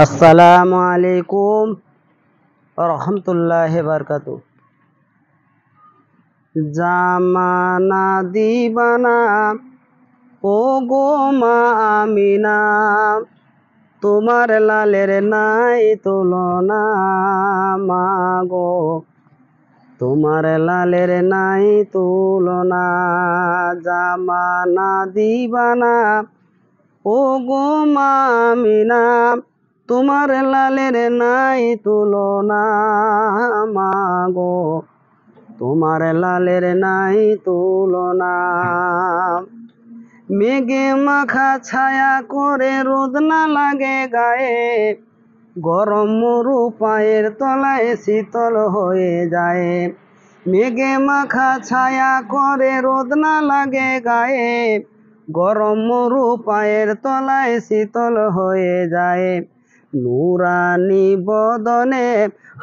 আসসালামু আলাইকুম রহমতুল্লাহি বারকাতু। জামানা দিবানা ও গো মা আমিনা, তোমার লালের নাই তুলনা। মা গো তোমার লালের নাই তুলনা। জামানা দিবানা ও গো মা আমিনা, তোমার লালের নাই তুলনা। মা গো তোমার লালের নাই তুলনা। মেঘে মাখা ছায়া করে রোদ না লাগে গায়ে, গরম মরু পায়ের তলায় শীতল হয়ে যায়। মেঘে মাখা ছায়া করে রোদ না লাগে গায়ে, গরম মরু পায়ের তলায় শীতল হয়ে যায়। নুরানি বদনে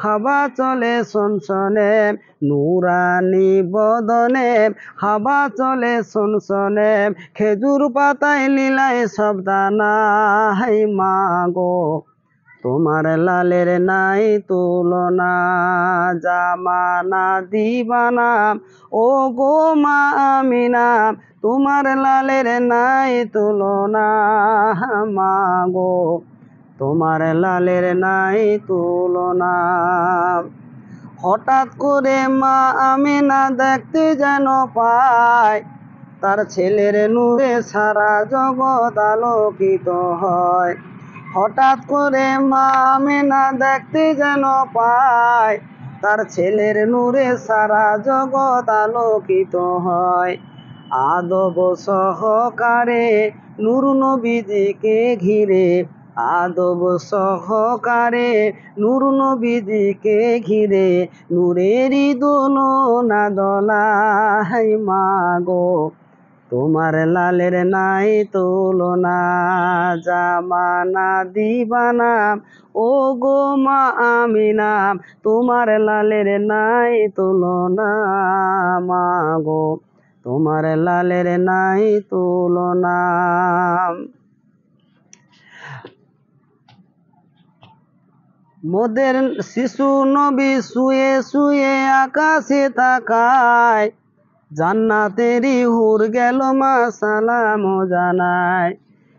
হাওয়া চলে সনসনে, নুরানি বদনে হাওয়া চলে সনসনে, খেজুর পাতায় লীলায় সব দানা। হাই মা গো তোমার লালের নাই তুলনা। জামানা দিবানা ও গো মা আমিনা, তোমার লালের নাই তুলনা। মা গো তোমার লালের নাই তুলনা। হঠাৎ করে মা আমিনা দেখতে যেন পায়, তার ছেলের নূরে সারা জগৎ আলোকিত হয়। হঠাৎ করে মা আমিনা দেখতে যেন পায়, তার ছেলের নূরে সারা জগৎ আলোকিত হয়। আদব সহকারে নূর নবীজিকে ঘিরে, আদব সহকারে নূর নবীজিকে ঘিরে, নূরেরই দোলনা দোলায়। মা গো তোমার লালের নাই তুলনা। জামানা দিবানা ও গো মা আমিনা, তোমার লালের নাই তুলনা। মা গো তোমার লালের নাই তুলনা। মোদের শিশু নবী শুয়ে শুয়ে আকাশে তাকায়, জান্নাতেরই হুর গেল মা সালাম জানায়।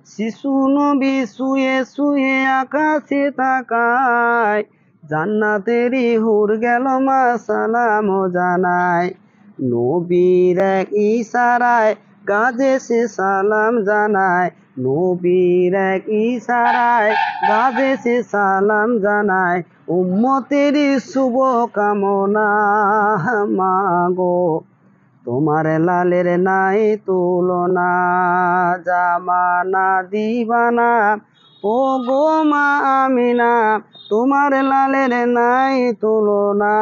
শিশু নবী শুয়ে শুয়ে আকাশে তাকায়, জান্নাতেরই হুর গেল মা সালাম জানায়। নবীর এক ইশারায় গাজে সে সালাম জানায়, নবীর এক ইশারায় গাজে সে সালাম জানায়। উম্মতেরই শুভ কামনা। মা গো তোমার লালের নাই তুলনা। জামানা দিবানা ও গো মা আমিনা, তোমার লালের নাই তুলনা।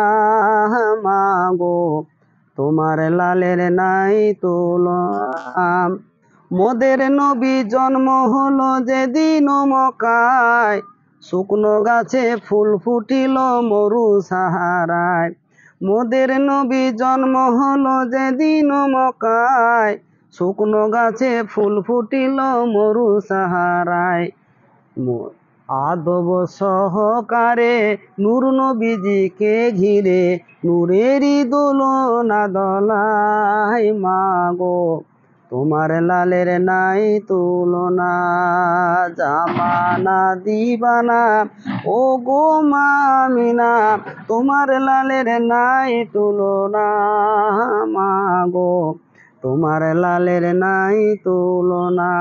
মা গো তোমার লালের নাই তুলনা। মোদের নবী জন্ম হলো যেদিন মক্কায়, শুকনো গাছে ফুল ফুটিল মরু সাহারায়। মোদের নবী জন্ম হলো যেদিন মক্কায়, শুকনো গাছে ফুল ফুটিল মরু সাহারায়। আদব সহকারে নূর নবীজিকে ঘিরে, নূরেরই দোলনা দোলায়। মা গো তোমার লালের নাই তুলনা। জামানা দিবানা ও গো মা আমিনা, তোমার লালের নাই তুলনা। মা গো তোমার লালের নাই তুলনা।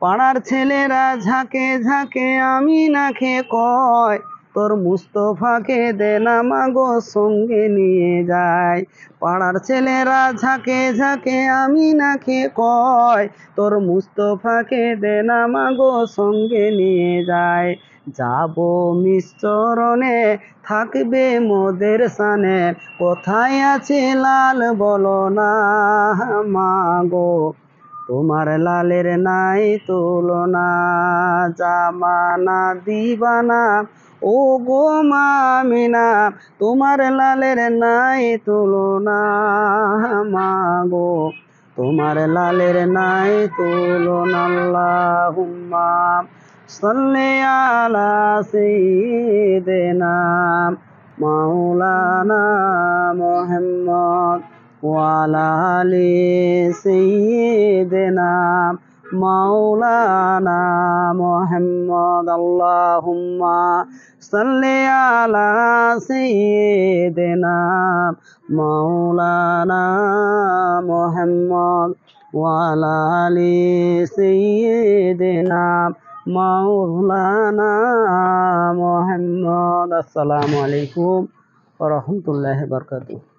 পাড়ার ছেলেরা ঝাঁকে ঝাঁকে আমিনাকে কয়, তোর মুস্তফাকে দে না মাগো সঙ্গে নিয়ে যায়। পাড়ার ছেলেরা ঝাঁকে ঝাঁকে আমিনাকে কয়, তোর মুস্তফাকে দে না মাগো সঙ্গে নিয়ে যায়। যাব মিশ্রণে থাকবে মোদের সানে, কোথায় আছে লাল বলো না। মা গো তোমার লালের নাই তুলনা। জামানা দিবানা ও গো মা আমিনা, তোমার লালের নাই তুলনা। মা গো তোমার লালের নাই তুলনা। আল্লাহুম্মা সাল্লি আলা সাইয়্যিদিনা মাওলানা মুহাম্মদ ওয়া আলা আলি সাইয়্যিদিনা মাওলানা মুহাম্মদ আল্লাহুম্মা সাল্লি আলা সাইয়্যিদিনা মাওলানা মুহাম্মদ ওয়া আলা আলি সাইয়্যিদিনা মাওলানা মুহাম্মদ। আসসালামু আলাইকুম ওয়া রাহমাতুল্লাহি ওয়া বারাকাতুহু।